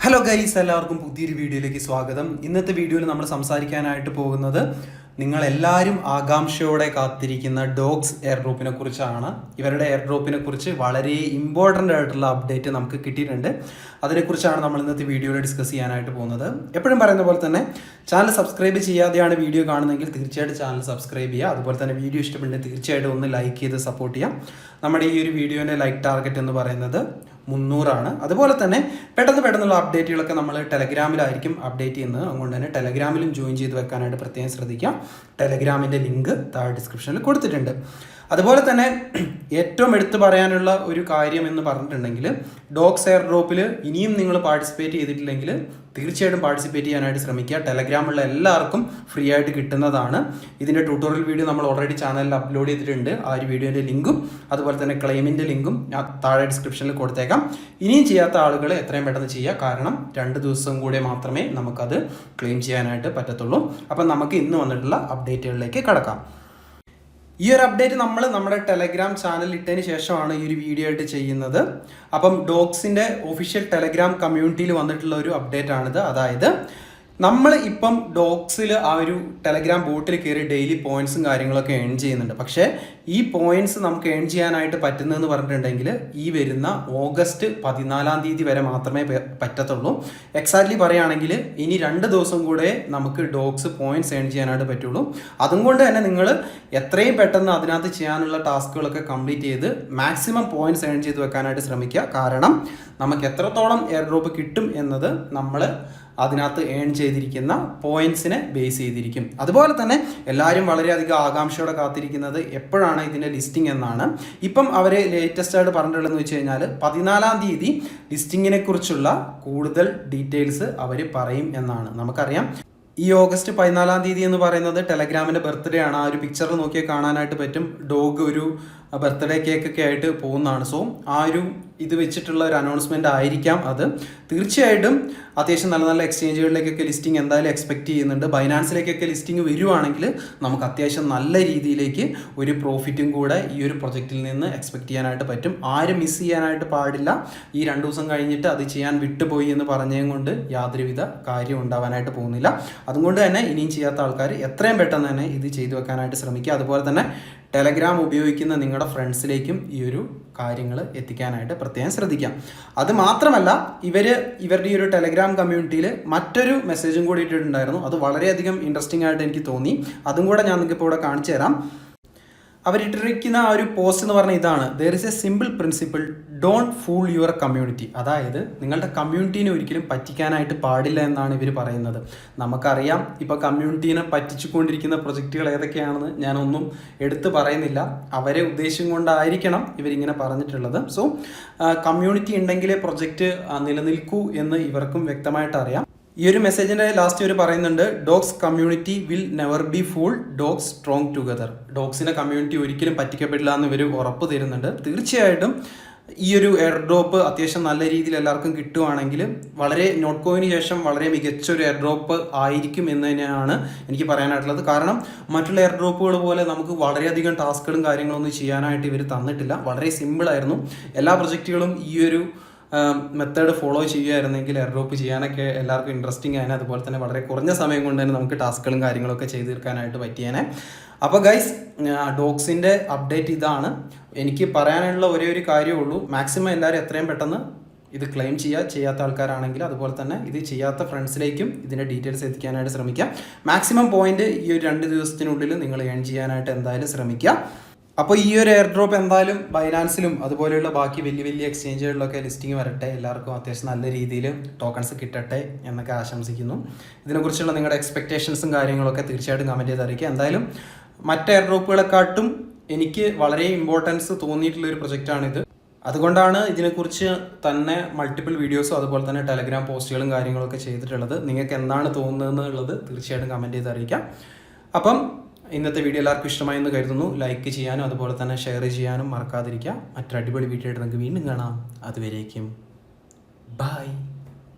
Hello guys, എല്ലാവർക്കും പുതിയൊരു വീഡിയോയിലേക്ക് സ്വാഗതം. ഇന്നത്തെ വീഡിയോയിൽ നമ്മൾ സംസാരിക്കാനായിട്ട് പോകുന്നത് നിങ്ങളെല്ലാവരും ആകാംക്ഷയോടെ കാത്തിരിക്കുന്ന ഡോഗ്സ് എയർ ഡ്രോപ്പിനെ കുറിച്ചാണ്. ഇവരുടെ എയർ ഡ്രോപ്പിനെ കുറിച്ച് വളരെ ഇമ്പോർട്ടൻ്റ് ആയിട്ടുള്ള അപ്ഡേറ്റ് നമുക്ക് കിട്ടിയിട്ടുണ്ട്. അതിനെക്കുറിച്ചാണ് നമ്മൾ ഇന്നത്തെ വീഡിയോയിൽ ഡിസ്കസ് ചെയ്യാനായിട്ട് പോകുന്നത്. എപ്പോഴും പറയുന്ന പോലെ തന്നെ ചാനൽ സബ്സ്ക്രൈബ് ചെയ്യാതെയാണ് വീഡിയോ കാണുന്നതെങ്കിൽ തീർച്ചയായിട്ടും ചാനൽ സബ്സ്ക്രൈബ് ചെയ്യുക. അതുപോലെ തന്നെ വീഡിയോ ഇഷ്ടപ്പെടുന്നെങ്കിൽ തീർച്ചയായിട്ടും ഒന്ന് ലൈക്ക് ചെയ്ത് സപ്പോർട്ട് ചെയ്യാം. നമ്മുടെ ഈ ഒരു വീഡിയോൻ്റെ ലൈക്ക് ടാർഗറ്റ് എന്ന് പറയുന്നത് 300 അതുപോലെ തന്നെ പെട്ടെന്നുള്ള അപ്ഡേറ്റുകളൊക്കെ നമ്മൾ ടെലഗ്രാമിലായിരിക്കും അപ്ഡേറ്റ് ചെയ്യുന്നത്. അതുകൊണ്ട് തന്നെ ടെലഗ്രാമിലും ജോയിൻ ചെയ്ത് വെക്കാനായിട്ട് പ്രത്യേകം ശ്രദ്ധിക്കാം. ടെലഗ്രാമിൻ്റെ ലിങ്ക് താഴെ ഡിസ്ക്രിപ്ഷനിൽ കൊടുത്തിട്ടുണ്ട്. അതുപോലെ തന്നെ ഏറ്റവും എടുത്തു പറയാനുള്ള ഒരു കാര്യം എന്ന് പറഞ്ഞിട്ടുണ്ടെങ്കിൽ ഡോഗ്സ് എയർ ഡ്രോപ്പിൽ ഇനിയും നിങ്ങൾ പാർട്ടിസിപ്പേറ്റ് ചെയ്തിട്ടില്ലെങ്കിൽ തീർച്ചയായിട്ടും പാർട്ടിസിപ്പേറ്റ് ചെയ്യാനായിട്ട് ശ്രമിക്കുക. ടെലഗ്രാമുള്ള എല്ലാവർക്കും ഫ്രീ ആയിട്ട് കിട്ടുന്നതാണ്. ഇതിൻ്റെ ട്യൂട്ടോറിയൽ വീഡിയോ നമ്മൾ ഓൾറെഡി ചാനലിൽ അപ്ലോഡ് ചെയ്തിട്ടുണ്ട്. ആ ഒരു വീഡിയോൻ്റെ ലിങ്കും അതുപോലെ തന്നെ ക്ലെയിമിൻ്റെ ലിങ്കും ഞാൻ താഴെ ഡിസ്ക്രിപ്ഷനിൽ കൊടുത്തേക്കാം. ഇനിയും ചെയ്യാത്ത ആളുകൾ എത്രയും പെട്ടെന്ന് ചെയ്യുക. കാരണം 2 ദിവസം കൂടെ മാത്രമേ നമുക്കത് ക്ലെയിം ചെയ്യാനായിട്ട് പറ്റത്തുള്ളൂ. അപ്പം നമുക്ക് ഇന്ന് വന്നിട്ടുള്ള അപ്ഡേറ്റുകളിലേക്ക് കടക്കാം. ഈ ഒരു അപ്ഡേറ്റ് നമ്മൾ നമ്മുടെ ടെലഗ്രാം ചാനൽ ഇട്ടതിന് ശേഷമാണ് ഈ ഒരു വീഡിയോ ആയിട്ട് ചെയ്യുന്നത്. അപ്പം ഡോഗ്സിൻ്റെ ഒഫീഷ്യൽ ടെലഗ്രാം കമ്മ്യൂണിറ്റിയിൽ വന്നിട്ടുള്ള ഒരു അപ്ഡേറ്റ് ആണിത്. അതായത് നമ്മൾ ഇപ്പം ഡോഗ്സിൽ ആ ഒരു ടെലഗ്രാം ബോട്ടിൽ കയറി ഡെയിലി പോയിന്റ്സും കാര്യങ്ങളൊക്കെ ഏൺ ചെയ്യുന്നുണ്ട്. പക്ഷേ ഈ പോയിന്റ്സ് നമുക്ക് ഏൺ ചെയ്യാനായിട്ട് പറ്റുന്നതെന്ന് പറഞ്ഞിട്ടുണ്ടെങ്കിൽ ഈ വരുന്ന ഓഗസ്റ്റ് 14 വരെ മാത്രമേ പറ്റത്തുള്ളൂ. എക്സാക്ട്ലി പറയുകയാണെങ്കിൽ ഇനി 2 ദിവസം കൂടെ നമുക്ക് ഡോഗ്സ് പോയിന്റ്സ് ഏൺ ചെയ്യാനായിട്ട് പറ്റുള്ളൂ. അതുകൊണ്ട് തന്നെ നിങ്ങൾ എത്രയും പെട്ടെന്ന് അതിനകത്ത് ചെയ്യാനുള്ള ടാസ്കുകളൊക്കെ കംപ്ലീറ്റ് ചെയ്ത് മാക്സിമം പോയിന്റ്സ് ഏൺ ചെയ്ത് വെക്കാനായിട്ട് ശ്രമിക്കുക. കാരണം നമുക്ക് എത്രത്തോളം എയർ ഡ്രോപ്പ് കിട്ടും എന്നത് നമ്മൾ അതിനകത്ത് ഏൺ ചെയ്തിരിക്കുന്ന പോയിന്റ്സിനെ ബേസ് ചെയ്തിരിക്കും. അതുപോലെ തന്നെ എല്ലാവരും വളരെയധികം ആകാംക്ഷയോടെ കാത്തിരിക്കുന്നത് എപ്പോഴാണ് ഇതിൻ്റെ ലിസ്റ്റിംഗ് എന്നാണ്. ഇപ്പം അവർ ലേറ്റസ്റ്റ് ആയിട്ട് പറഞ്ഞിട്ടുള്ളതെന്ന് വെച്ച് കഴിഞ്ഞാൽ 14 ലിസ്റ്റിങ്ങിനെ കുറിച്ചുള്ള കൂടുതൽ ഡീറ്റെയിൽസ് അവർ പറയും എന്നാണ്. നമുക്കറിയാം ഈ ഓഗസ്റ്റ് 14 എന്ന് പറയുന്നത് ടെലഗ്രാമിൻ്റെ ബർത്ത്ഡേ ആണ്. ആ ഒരു പിക്ചർ നോക്കിയാൽ കാണാനായിട്ട് പറ്റും. ഡോഗ് ഒരു ബർത്ത്ഡേ കേക്കൊക്കെ ആയിട്ട് പോകുന്നതാണ്. സോ ആ ഒരു ഇത് വെച്ചിട്ടുള്ള ഒരു അനൗൺസ്മെൻ്റ് ആയിരിക്കാം അത്. തീർച്ചയായിട്ടും അത്യാവശ്യം നല്ല എക്സ്ചേഞ്ചുകളിലേക്കൊക്കെ ലിസ്റ്റിംഗ് എന്തായാലും എക്സ്പെക്റ്റ് ചെയ്യുന്നുണ്ട്. ബൈനാൻസിലേക്കൊക്കെ ലിസ്റ്റിംഗ് വരുവാണെങ്കിൽ നമുക്ക് അത്യാവശ്യം നല്ല രീതിയിലേക്ക് ഒരു പ്രോഫിറ്റും കൂടെ ഈ ഒരു പ്രൊജക്റ്റിൽ നിന്ന് എക്സ്പെക്റ്റ് ചെയ്യാനായിട്ട് പറ്റും. ആരും മിസ് ചെയ്യാനായിട്ട് പാടില്ല. ഈ 2 ദിവസം കഴിഞ്ഞിട്ട് അത് ചെയ്യാൻ വിട്ടുപോയി എന്ന് പറഞ്ഞതും കൊണ്ട് യാതൊരുവിധ കാര്യം ഉണ്ടാവാനായിട്ട് പോകുന്നില്ല. അതുകൊണ്ട് തന്നെ ഇനിയും ചെയ്യാത്ത ആൾക്കാർ എത്രയും പെട്ടെന്ന് തന്നെ ഇത് ചെയ്തു വെക്കാനായിട്ട് ശ്രമിക്കുക. അതുപോലെ തന്നെ ടെലഗ്രാം ഉപയോഗിക്കുന്ന നിങ്ങളുടെ ഫ്രണ്ട്സിലേക്കും ഈ ഒരു കാര്യങ്ങൾ എത്തിക്കാനായിട്ട് പ്രത്യേകം ശ്രദ്ധിക്കാം. അത് മാത്രമല്ല ഇവരുടെ ഈ ഒരു ടെലഗ്രാം കമ്മ്യൂണിറ്റിയിൽ മറ്റൊരു മെസ്സേജും കൂടി ഇട്ടിട്ടുണ്ടായിരുന്നു. അത് വളരെയധികം ഇൻട്രസ്റ്റിംഗ് ആയിട്ട് എനിക്ക് തോന്നി. അതും കൂടെ ഞാൻ നിങ്ങൾക്ക് ഇപ്പോൾ ഇവിടെ കാണിച്ചു തരാം. അവരിട്ടിരിക്കുന്ന ആ ഒരു പോസ്റ്റ് എന്ന് പറഞ്ഞാൽ ഇതാണ്: there is A simple principle, don't fool your community. അതായത് നിങ്ങളുടെ കമ്മ്യൂണിറ്റീനെ ഒരിക്കലും പറ്റിക്കാനായിട്ട് പാടില്ല എന്നാണ് ഇവർ പറയുന്നത്. നമുക്കറിയാം ഇപ്പോൾ കമ്മ്യൂണിറ്റീനെ പറ്റിച്ചുകൊണ്ടിരിക്കുന്ന പ്രൊജക്റ്റുകൾ ഏതൊക്കെയാണെന്ന് ഞാനൊന്നും എടുത്തു പറയുന്നില്ല. അവരെ ഉദ്ദേശം കൊണ്ടായിരിക്കണം ഇവരിങ്ങനെ പറഞ്ഞിട്ടുള്ളത്. സോ കമ്മ്യൂണിറ്റി ഉണ്ടെങ്കിലേ പ്രൊജക്റ്റ് നിലനിൽക്കൂ എന്ന് ഇവർക്കും വ്യക്തമായിട്ട് അറിയാം. ഈ ഒരു മെസ്സേജിൻ്റെ ലാസ്റ്റ് ഇവർ പറയുന്നുണ്ട്: dogs community will never be fool, dogs strong together. ഡോഗ്സിൻ്റെ കമ്മ്യൂണിറ്റി ഒരിക്കലും പറ്റിക്കപ്പെടില്ല എന്ന് ഇവർ ഉറപ്പ് തരുന്നുണ്ട്. തീർച്ചയായിട്ടും ഈ ഒരു എയർ ഡ്രോപ്പ് അത്യാവശ്യം നല്ല രീതിയിൽ എല്ലാവർക്കും കിട്ടുവാണെങ്കിൽ വളരെ നോട്ട് കോയിന് ശേഷം വളരെ മികച്ചൊരു എയർ ഡ്രോപ്പ് ആയിരിക്കും എന്ന് തന്നെയാണ് എനിക്ക് പറയാനായിട്ടുള്ളത്. കാരണം മറ്റുള്ള എയർ ഡ്രോപ്പുകൾ പോലെ നമുക്ക് വളരെയധികം ടാസ്കുകളും കാര്യങ്ങളൊന്നും ചെയ്യാനായിട്ട് ഇവർ തന്നിട്ടില്ല. വളരെ സിമ്പിളായിരുന്നു. എല്ലാ പ്രൊജക്റ്റുകളും ഈ ഒരു മെത്തേഡ് ഫോളോ ചെയ്യുകയായിരുന്നെങ്കിൽ എയർ ഡ്രോപ്പ് ചെയ്യാനൊക്കെ എല്ലാവർക്കും ഇൻട്രസ്റ്റിംഗ് ആയതിനെ. അതുപോലെ തന്നെ വളരെ കുറഞ്ഞ സമയം കൊണ്ട് തന്നെ നമുക്ക് ടാസ്കുകളും കാര്യങ്ങളൊക്കെ ചെയ്ത് തീർക്കാനായിട്ട് പറ്റിയേനെ. അപ്പോൾ ഗൈസ്, ഡോഗ്സിൻ്റെ അപ്ഡേറ്റ് ഇതാണ്. എനിക്ക് പറയാനുള്ള ഒരേ ഒരു കാര്യമേ ഉള്ളൂ: മാക്സിമം എല്ലാവരും എത്രയും പെട്ടെന്ന് ഇത് ക്ലെയിം ചെയ്യാത്ത ആൾക്കാരാണെങ്കിൽ അതുപോലെ തന്നെ ഇത് ചെയ്യാത്ത ഫ്രണ്ട്സിലേക്കും ഇതിൻ്റെ ഡീറ്റെയിൽസ് എത്തിക്കാനായിട്ട് ശ്രമിക്കുക. മാക്സിമം പോയിന്റ് ഈ ഒരു 2 ദിവസത്തിനുള്ളിൽ നിങ്ങൾ ഏൺ ചെയ്യാനായിട്ട് എന്തായാലും ശ്രമിക്കുക. അപ്പോൾ ഈ ഒരു എയർ ഡ്രോപ്പ് എന്തായാലും ബൈനാൻസിലും അതുപോലെയുള്ള ബാക്കി വലിയ എക്സ്ചേഞ്ചുകളിലൊക്കെ ലിസ്റ്റിംഗ് വരട്ടെ. എല്ലാവർക്കും അത്യാവശ്യം നല്ല രീതിയിൽ ടോക്കൺസ് കിട്ടട്ടെ എന്നൊക്കെ ആശംസിക്കുന്നു. ഇതിനെക്കുറിച്ചുള്ള നിങ്ങളുടെ എക്സ്പെക്റ്റേഷൻസും കാര്യങ്ങളൊക്കെ തീർച്ചയായിട്ടും കമൻറ്റ് ചെയ്ത് അറിയിക്കുക. എന്തായാലും മറ്റ് എയർ ഡ്രോപ്പുകളെക്കാട്ടും എനിക്ക് വളരെ ഇമ്പോർട്ടൻസ് തോന്നിയിട്ടുള്ളൊരു പ്രൊജക്റ്റാണിത്. അതുകൊണ്ടാണ് ഇതിനെക്കുറിച്ച് തന്നെ മൾട്ടിപ്പിൾ വീഡിയോസും അതുപോലെ തന്നെ ടെലഗ്രാം പോസ്റ്റുകളും കാര്യങ്ങളൊക്കെ ചെയ്തിട്ടുള്ളത്. നിങ്ങൾക്ക് എന്താണ് തോന്നുന്നതെന്നുള്ളത് തീർച്ചയായിട്ടും കമൻറ്റ് ചെയ്ത് അറിയിക്കാം. അപ്പം ഇന്നത്തെ വീഡിയോ എല്ലാവർക്കും ഇഷ്ടമായി എന്ന് കരുതുന്നു. ലൈക്ക് ചെയ്യാനും അതുപോലെ തന്നെ ഷെയർ ചെയ്യാനും മറക്കാതിരിക്കുക. മറ്റൊരു അടിപൊളി വീഡിയോ ആയിട്ട് നമുക്ക് വീണ്ടും കാണാം. അതുവരേക്കും ബൈ.